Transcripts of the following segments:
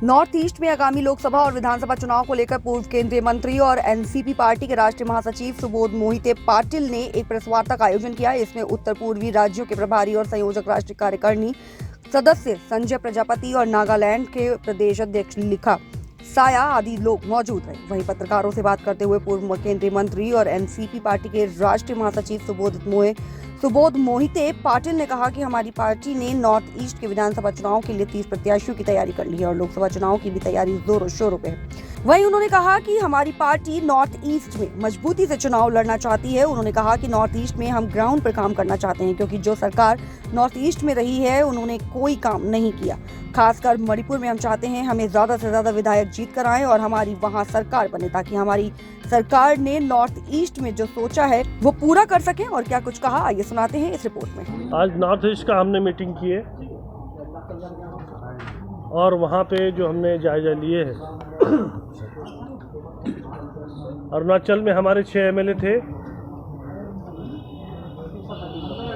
North east में आगामी लोकसभा और विधानसभा चुनाव को लेकर पूर्व केंद्रीय मंत्री और एनसीपी पार्टी के राष्ट्रीय महासचिव सुबोध मोहिते पाटिल ने एक प्रेस वार्ता का आयोजन किया। इसमें उत्तर पूर्वी राज्यों के प्रभारी और संयोजक राष्ट्रीय कार्यकारिणी सदस्य संजय प्रजापति और नागालैंड के प्रदेश अध्यक्ष लिखा साया आदि लोग मौजूद रहे। वहीं पत्रकारों से बात करते हुए पूर्व केंद्रीय मंत्री और एनसीपी पार्टी के राष्ट्रीय महासचिव सुबोध मोहिते पाटिल ने कहा कि हमारी पार्टी ने नॉर्थ ईस्ट के विधानसभा चुनाव के लिए 30 प्रत्याशियों की तैयारी कर ली है और लोकसभा चुनाव की भी तैयारी जोरों शोरों पे है। वहीं उन्होंने कहा कि हमारी पार्टी नॉर्थ ईस्ट में मजबूती से चुनाव लड़ना चाहती है। उन्होंने कहा कि नॉर्थ ईस्ट में हम ग्राउंड पर काम करना चाहते हैं, क्योंकि जो सरकार नॉर्थ ईस्ट में रही है उन्होंने कोई काम नहीं किया। खासकर मणिपुर में हम चाहते हैं हमें ज्यादा से ज्यादा विधायक जीत कर आए और हमारी वहां सरकार बने, ताकि हमारी सरकार ने नॉर्थ ईस्ट में जो सोचा है वो पूरा कर सके। और क्या कुछ कहा आइए सुनाते हैं इस रिपोर्ट में। आज नॉर्थ ईस्ट का हमने मीटिंग की है और वहाँ पे जो हमने जायजा लिए है, अरुणाचल में हमारे 6 एमएलए थे।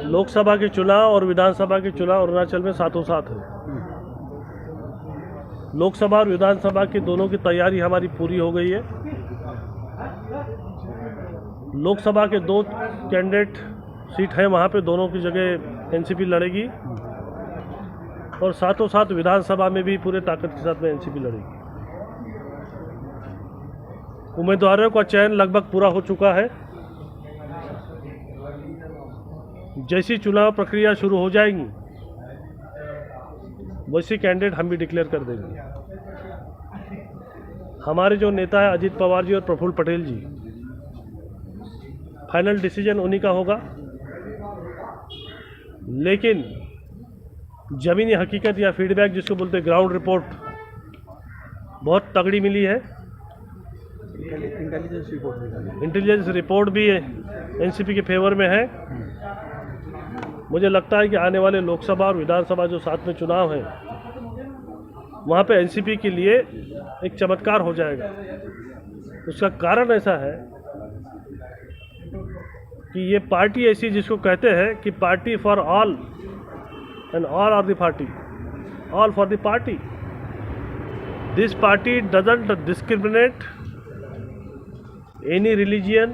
लोकसभा के चुनाव और विधानसभा के चुनाव अरुणाचल में साथों साथ है। लोकसभा और विधानसभा की दोनों की तैयारी हमारी पूरी हो गई है। लोकसभा के 2 कैंडिडेट सीट है, वहाँ पे दोनों की जगह एनसीपी लड़ेगी और साथों साथ विधानसभा में भी पूरे ताकत के साथ में एनसीपी लड़ेगी। उम्मीदवारों का चयन लगभग पूरा हो चुका है। जैसी चुनाव प्रक्रिया शुरू हो जाएगी वैसे कैंडिडेट हम भी डिक्लेयर कर देंगे। हमारे जो नेता है अजीत पवार जी और प्रफुल्ल पटेल जी, फाइनल डिसीजन उन्हीं का होगा, लेकिन ज़मीनी हकीकत या फीडबैक जिसको बोलते हैं ग्राउंड रिपोर्ट बहुत तगड़ी मिली है। इंटेलिजेंस रिपोर्ट भी एनसीपी के फेवर में है। मुझे लगता है कि आने वाले लोकसभा और विधानसभा जो साथ में चुनाव है वहाँ पे एनसीपी के लिए एक चमत्कार हो जाएगा। उसका कारण ऐसा है कि ये पार्टी ऐसी जिसको कहते हैं कि party for all and all are the party, all for the party. This party doesn't discriminate any religion,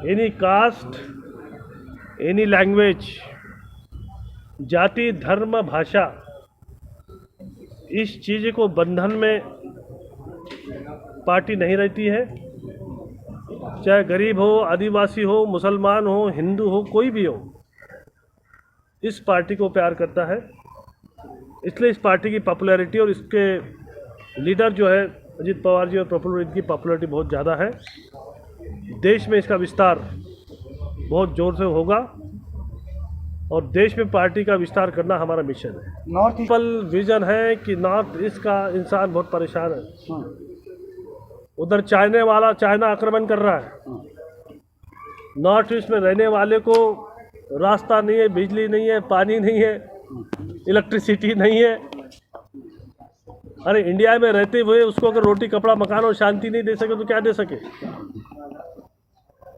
any caste, any language, जाति, धर्म, भाषा, इस चीज़ को बंधन में पार्टी नहीं रहती है। चाहे गरीब हो, आदिवासी हो, मुसलमान हो, हिंदू हो, कोई भी हो, इस पार्टी को प्यार करता है। इसलिए इस पार्टी की पॉपुलैरिटी और इसके लीडर जो है अजीत पवार जी और प्रफुल्ल इनकी पॉपुलैरिटी बहुत ज़्यादा है। देश में इसका विस्तार बहुत ज़ोर से होगा और देश में पार्टी का विस्तार करना हमारा मिशन है। नॉर्थ ईस्ट विजन है कि नॉर्थ ईस्ट का इंसान बहुत परेशान है। उधर चाइना आक्रमण कर रहा है। नॉर्थ ईस्ट में रहने वाले को रास्ता नहीं है, बिजली नहीं है, पानी नहीं है, इलेक्ट्रिसिटी नहीं है। अरे इंडिया में रहते हुए उसको अगर रोटी कपड़ा मकान और शांति नहीं दे सके तो क्या दे सके?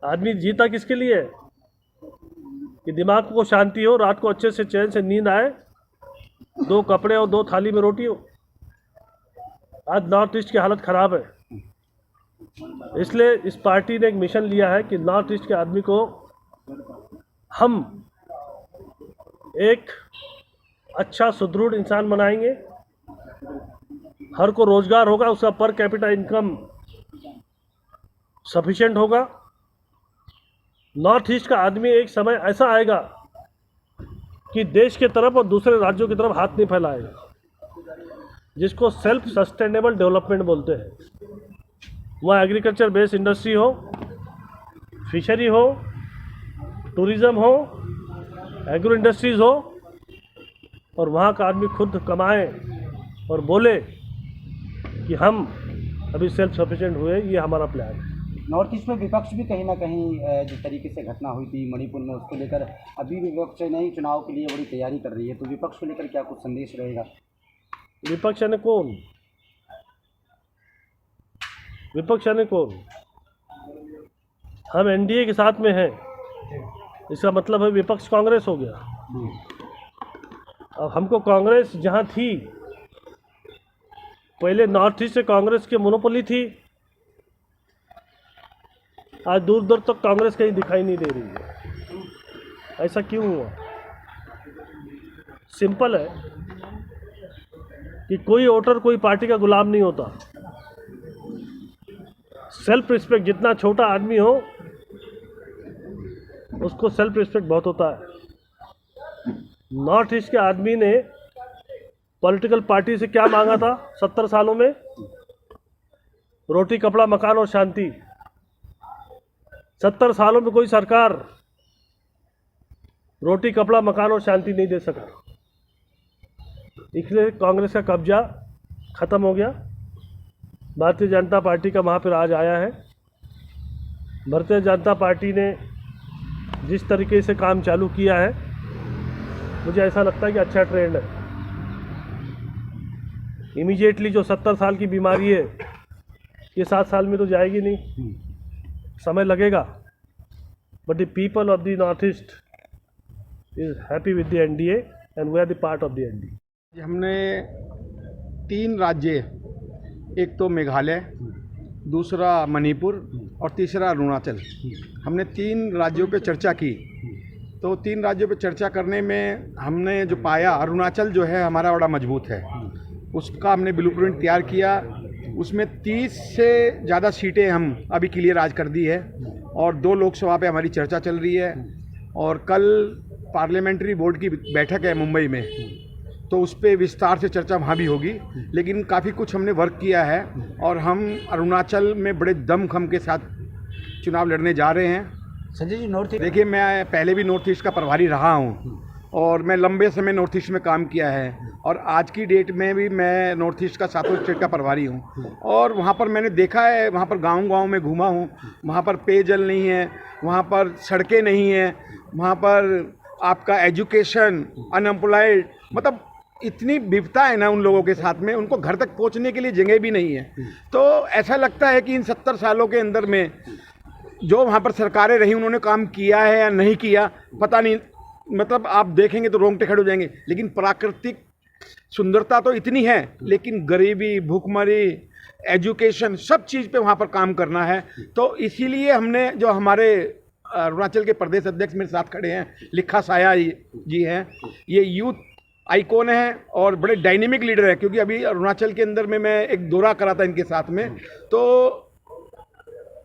आदमी जीता किसके लिए है? कि दिमाग को शांति हो, रात को अच्छे से चैन से नींद आए, 2 कपड़े और 2 थाली में रोटी हो। आज नॉर्थ ईस्ट की हालत ख़राब है। इसलिए इस पार्टी ने एक मिशन लिया है कि नॉर्थ ईस्ट के आदमी को हम एक अच्छा सुदृढ़ इंसान बनाएंगे। हर को रोजगार होगा, उसका पर कैपिटा इनकम सफिशिएंट होगा। नॉर्थ ईस्ट का आदमी एक समय ऐसा आएगा कि देश के तरफ और दूसरे राज्यों की तरफ हाथ नहीं फैलाएगा, जिसको सेल्फ सस्टेनेबल डेवलपमेंट बोलते हैं। वहाँ एग्रीकल्चर बेस्ड इंडस्ट्री हो, फिशरी हो, टूरिज़्म हो, एग्रो इंडस्ट्रीज़ हो और वहाँ का आदमी खुद कमाए और बोले कि हम अभी सेल्फ सफिशिएंट हुए। ये हमारा प्लान है। नॉर्थ ईस्ट में विपक्ष भी कहीं ना कहीं जिस तरीके से घटना हुई थी मणिपुर में, उसको लेकर अभी विपक्ष नहीं चुनाव के लिए बड़ी तैयारी कर रही है, तो विपक्ष को लेकर क्या कुछ संदेश रहेगा? विपक्ष यानी कौन? विपक्ष यानी कौन? हम एनडीए के साथ में हैं, इसका मतलब है विपक्ष कांग्रेस हो गया। अब हमको कांग्रेस जहाँ थी पहले नॉर्थ ईस्ट से कांग्रेस की मोनोपोली थी, आज दूर दूर तक कांग्रेस कहीं दिखाई नहीं दे रही है। ऐसा क्यों हुआ? सिंपल है कि कोई वोटर कोई पार्टी का गुलाम नहीं होता। सेल्फ रिस्पेक्ट, जितना छोटा आदमी हो उसको सेल्फ रिस्पेक्ट बहुत होता है। नॉर्थ ईस्ट के आदमी ने पॉलिटिकल पार्टी से क्या मांगा था 70 सालों में? रोटी, कपड़ा, मकान और शांति। 70 सालों में कोई सरकार रोटी, कपड़ा, मकान और शांति नहीं दे सका, इसलिए कांग्रेस का कब्जा खत्म हो गया। भारतीय जनता पार्टी का वहाँ पर राज आया है। भारतीय जनता पार्टी ने जिस तरीके से काम चालू किया है, मुझे ऐसा लगता है कि अच्छा ट्रेंड है। इमीडिएटली जो 70 साल की बीमारी है ये 7 साल में तो जाएगी नहीं, समय लगेगा। But the people of the north east is happy with the NDA and we are the part of the NDA. हमने 3 राज्य, एक तो मेघालय, दूसरा मणिपुर और तीसरा अरुणाचल, हमने 3 राज्यों पे चर्चा की। तो 3 राज्यों पे चर्चा करने में हमने जो पाया, अरुणाचल जो है हमारा बड़ा मजबूत है, उसका हमने ब्लूप्रिंट तैयार किया। उसमें 30 से ज़्यादा सीटें हम अभी क्लियर आज कर दी है और 2 लोकसभा पे हमारी चर्चा चल रही है। और कल पार्लियामेंट्री बोर्ड की बैठक है मुंबई में, तो उस पर विस्तार से चर्चा वहाँ भी होगी। लेकिन काफ़ी कुछ हमने वर्क किया है और हम अरुणाचल में बड़े दमखम के साथ चुनाव लड़ने जा रहे हैं। संजय जी, नॉर्थ देखिए, मैं पहले भी नॉर्थ ईस्ट का प्रभारी रहा हूँ और मैं लंबे समय नॉर्थ ईस्ट में काम किया है और आज की डेट में भी मैं नॉर्थ ईस्ट का 7वें स्टेट का प्रभारी हूँ। और वहाँ पर मैंने देखा है, वहाँ पर गांव-गांव में घूमा हूँ, वहाँ पर पेयजल नहीं है, वहाँ पर सड़कें नहीं हैं, वहाँ पर आपका एजुकेशन, अनएम्प्लॉयड, मतलब इतनी विविधता है ना उन लोगों के साथ में, उनको घर तक पहुँचने के लिए जगह भी नहीं है। तो ऐसा लगता है कि इन 70 सालों के अंदर में जो वहाँ पर सरकारें रही उन्होंने काम किया है या नहीं किया पता नहीं, मतलब आप देखेंगे तो रोंगटे खड़े हो जाएंगे। लेकिन प्राकृतिक सुंदरता तो इतनी है, लेकिन गरीबी, भूखमरी, एजुकेशन, सब चीज़ पे वहाँ पर काम करना है। तो इसीलिए हमने, जो हमारे अरुणाचल के प्रदेश अध्यक्ष मेरे साथ खड़े हैं, लिखा साया जी हैं, ये यूथ आइकॉन है और बड़े डायनेमिक लीडर है। क्योंकि अभी अरुणाचल के अंदर में मैं एक दौरा करा था इनके साथ में, तो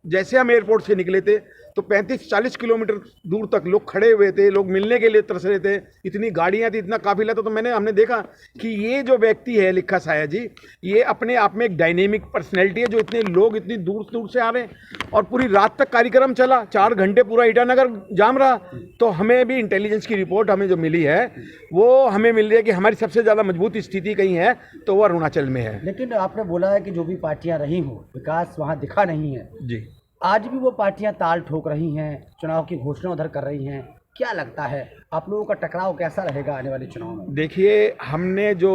जैसे हम एयरपोर्ट से निकले थे तो 35-40 किलोमीटर दूर तक लोग खड़े हुए थे, लोग मिलने के लिए तरस रहे थे, इतनी गाड़ियाँ थी, इतना काफिला था। तो हमने देखा कि ये जो व्यक्ति है लिखा साया जी, ये अपने आप में एक डायनेमिक पर्सनैलिटी है, जो इतने लोग इतनी दूर दूर से आ रहे हैं। और पूरी रात तक कार्यक्रम चला, 4 घंटे पूरा ईटानगर जाम रहा। तो हमें भी इंटेलिजेंस की रिपोर्ट हमें जो मिली है वो हमें मिल रही है कि हमारी सबसे ज़्यादा मजबूत स्थिति कहीं है तो वो अरुणाचल में है। लेकिन आपने बोला है कि जो भी पार्टियां रही हों, विकास वहां दिखा नहीं है जी। आज भी वो पार्टियां ताल ठोक रही हैं, चुनाव की घोषणा उधर कर रही हैं। क्या लगता है आप लोगों का टकराव कैसा रहेगा आने वाले चुनाव में? देखिए, हमने जो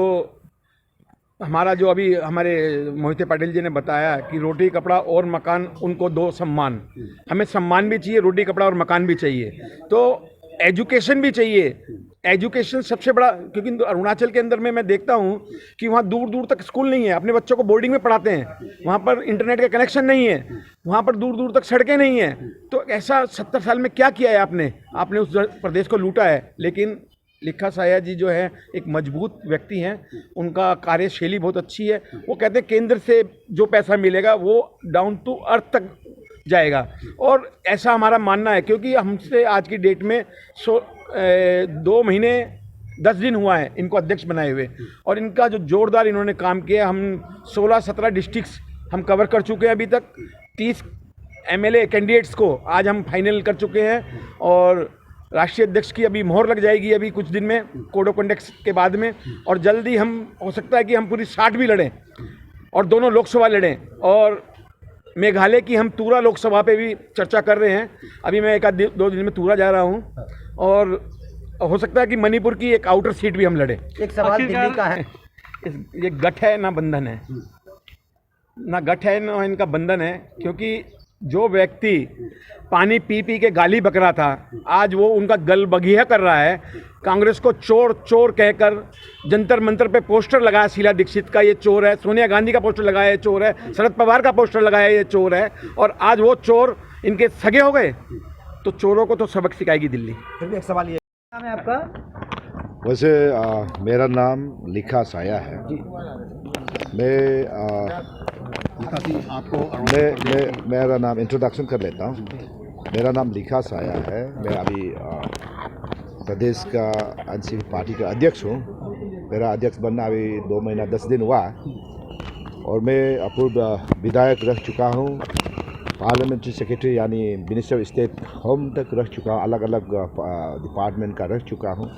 हमारा जो अभी हमारे मोहिते पाटिल जी ने बताया कि रोटी, कपड़ा और मकान, उनको 2 सम्मान, हमें सम्मान भी चाहिए, रोटी, कपड़ा और मकान भी चाहिए, तो एजुकेशन भी चाहिए। एजुकेशन सबसे बड़ा, क्योंकि अरुणाचल के अंदर में मैं देखता हूँ कि वहाँ दूर दूर तक स्कूल नहीं है, अपने बच्चों को बोर्डिंग में पढ़ाते हैं, वहाँ पर इंटरनेट का कनेक्शन नहीं है, वहाँ पर दूर दूर तक सड़कें नहीं हैं। तो ऐसा 70 साल में क्या किया है आपने उस प्रदेश को लूटा है। लेकिन लिखा साया जी जो है एक मजबूत व्यक्ति हैं, उनका कार्यशैली बहुत अच्छी है। वो कहते हैं केंद्र से जो पैसा मिलेगा वो डाउन टू अर्थ तक जाएगा, और ऐसा हमारा मानना है। क्योंकि हमसे आज की डेट में 2 महीने 10 दिन हुआ है इनको अध्यक्ष बनाए हुए, और इनका जो जोरदार इन्होंने काम किया, हम 16-17 डिस्ट्रिक्ट्स हम कवर कर चुके हैं अभी तक। 30 MLA कैंडिडेट्स को आज हम फाइनल कर चुके हैं, और राष्ट्रीय अध्यक्ष की अभी मोहर लग जाएगी अभी कुछ दिन में, कोड ऑफ कंडक्ट के बाद में। और जल्दी हम, हो सकता है कि हम पूरी 60 भी लड़ें और दोनों लोकसभा लड़ें। और मेघालय की हम तुरा लोकसभा पे भी चर्चा कर रहे हैं, अभी मैं 1-2 दिन में तुरा जा रहा हूं, और हो सकता है कि मणिपुर की एक आउटर सीट भी हम लड़ें। एक सवाल दिल्ली का है, ये गठ है ना बंधन है, ना गठ है ना इनका बंधन है। क्योंकि जो व्यक्ति पानी पी पी के गाली बक रहा था, आज वो उनका गल बगिया कर रहा है। कांग्रेस को चोर चोर कहकर जंतर मंतर पे पोस्टर लगाया, शीला दीक्षित का ये चोर है, सोनिया गांधी का पोस्टर लगाया ये चोर है, शरद पवार का पोस्टर लगाया ये चोर है, और आज वो चोर इनके सगे हो गए। तो चोरों को तो सबक सिखाएगी दिल्ली। फिर भी एक सवाल ये नाम है आपका? वैसे मेरा नाम लिखा साया है। मेरा नाम इंट्रोडक्शन कर लेता हूँ। मेरा नाम लिखा साया है। मैं अभी प्रदेश का एनसीपी पार्टी का अध्यक्ष हूँ। मेरा अध्यक्ष बनना अभी 2 महीना 10 दिन हुआ, और मैं अपूर्व विधायक रह चुका हूँ, पार्लियामेंट्री सेक्रेटरी यानी मिनिस्टर स्टेट होम तक रह चुका हूँ, अलग अलग डिपार्टमेंट का रह चुका हूँ।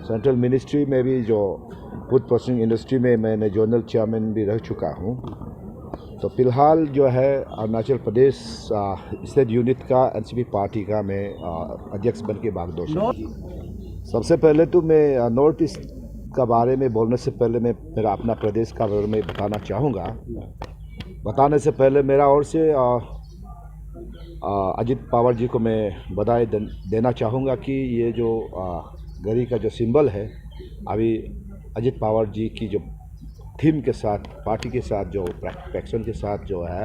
सेंट्रल मिनिस्ट्री में भी, जो फूड प्रोसेसिंग इंडस्ट्री में मैंने जोनल चेयरमैन भी रह चुका हूँ। तो फिलहाल जो है अरुणाचल प्रदेश स्टेट यूनिट का एनसीपी पार्टी का मैं अध्यक्ष बन के भागदौड़। सबसे पहले तो मैं नॉर्थ ईस्ट का बारे में बोलने से पहले मैं मेरा अपना प्रदेश का बारे में बताना चाहूँगा। बताने से पहले मेरा ओर से अजित पवार जी को मैं बधाई देना चाहूँगा कि ये जो गरी का जो सिंबल है, अभी अजित पवार जी की जो थीम के साथ, पार्टी के साथ, जो पैक्शन के साथ जो है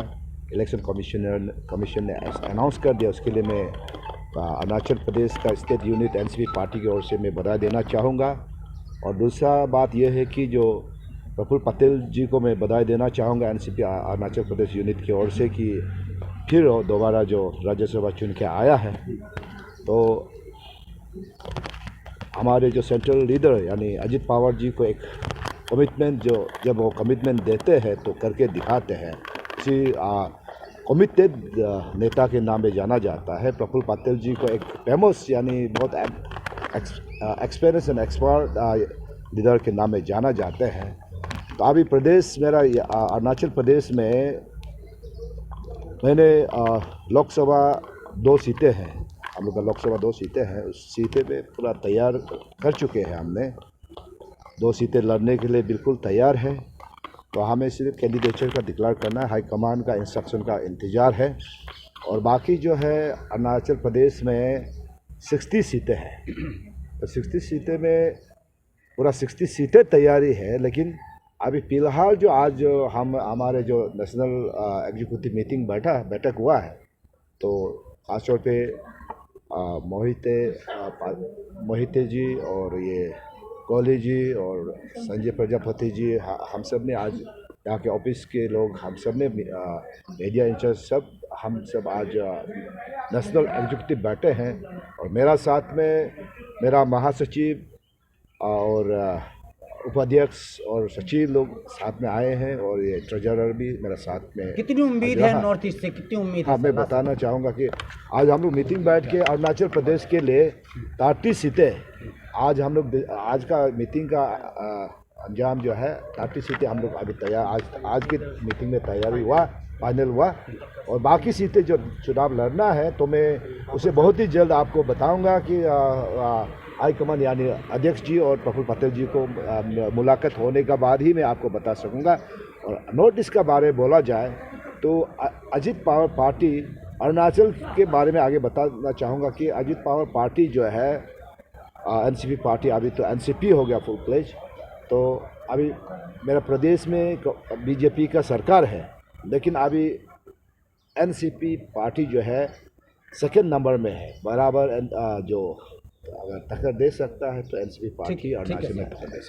इलेक्शन कमीशन ने अनाउंस कर दिया, उसके लिए मैं अरुणाचल प्रदेश का स्टेट यूनिट एनसीपी पार्टी की ओर से मैं बधाई देना चाहूँगा। और दूसरा बात यह है कि जो प्रफुल्ल पटेल जी को मैं बधाई देना चाहूँगा एनसीपी अरुणाचल प्रदेश यूनिट की ओर से कि फिर दोबारा जो राज्यसभा चुन के आया है। तो हमारे जो सेंट्रल लीडर यानी अजित पवार जी को एक कमिटमेंट, जो जब वो कमिटमेंट देते हैं तो करके दिखाते हैं। इसी कमिटेड नेता के नाम में जाना जाता है। प्रफुल्ल पटेल जी को एक फेमस यानी बहुत एक्सपीरियंस एंड एक्सपर्ट लीडर के नाम में जाना जाते हैं। तो अभी प्रदेश मेरा अरुणाचल प्रदेश में मैंने लोकसभा 2 सीटें हैं, हम लोग का लोकसभा 2 सीटें हैं, उस सीटें पे पूरा तैयार कर चुके हैं। हमने 2 सीटें लड़ने के लिए बिल्कुल तैयार है। तो हमें सिर्फ कैंडिडेचर का डिक्लेयर करना है, हाईकमान का इंस्ट्रक्शन का इंतज़ार है। और बाकी जो है अरुणाचल प्रदेश में 60 सीटें हैं, तो 60 सीटें में पूरा 60 सीटें तैयारी है। लेकिन अभी फ़िलहाल जो आज हमारे जो नेशनल एग्जीक्यूटिव मीटिंग बैठक हुआ है, तो खासतौर पे मोहिते जी और ये कोहली जी और संजय प्रजापति जी, हम सब ने आज यहाँ के ऑफिस के लोग, हम सब ने मीडिया इंचार्ज हम सब आज नेशनल एग्जीक्यूटिव बैठे हैं। और मेरा साथ में मेरा महासचिव और उपाध्यक्ष और सचिव लोग साथ में आए हैं, और ये ट्रेजरर भी मेरा साथ में। कितनी उम्मीद है नॉर्थ ईस्ट से, कितनी उम्मीद है? हाँ, मैं बताना चाहूँगा कि आज हम लोग मीटिंग बैठ के अरुणाचल प्रदेश के लिए 30 सीटें, आज हम लोग आज का मीटिंग का अंजाम जो है 30 सीटें हम लोग अभी तैयार, आज की मीटिंग में तैयारी हुआ, फाइनल हुआ। और बाकी सीटें जो चुनाव लड़ना है, तो मैं उसे बहुत ही जल्द आपको बताऊंगा कि हाईकमान यानी अध्यक्ष जी और प्रफुल्ल पटेल जी को मुलाकात होने का बाद ही मैं आपको बता सकूंगा। और नॉर्थ ईस्ट का बारे में बोला जाए तो अजित पवार पार्टी अरुणाचल के बारे में आगे बताना चाहूँगा कि अजित पवार पार्टी जो है एनसीपी पार्टी, अभी तो एनसीपी हो गया फुल प्लेज। तो अभी मेरा प्रदेश में बीजेपी का सरकार है, लेकिन अभी एनसीपी पार्टी जो है सेकंड नंबर में है बराबर। जो अगर टक्कर दे सकता है तो एनसीपी पार्टी अरुणाचल में टक्कर दे सकती है।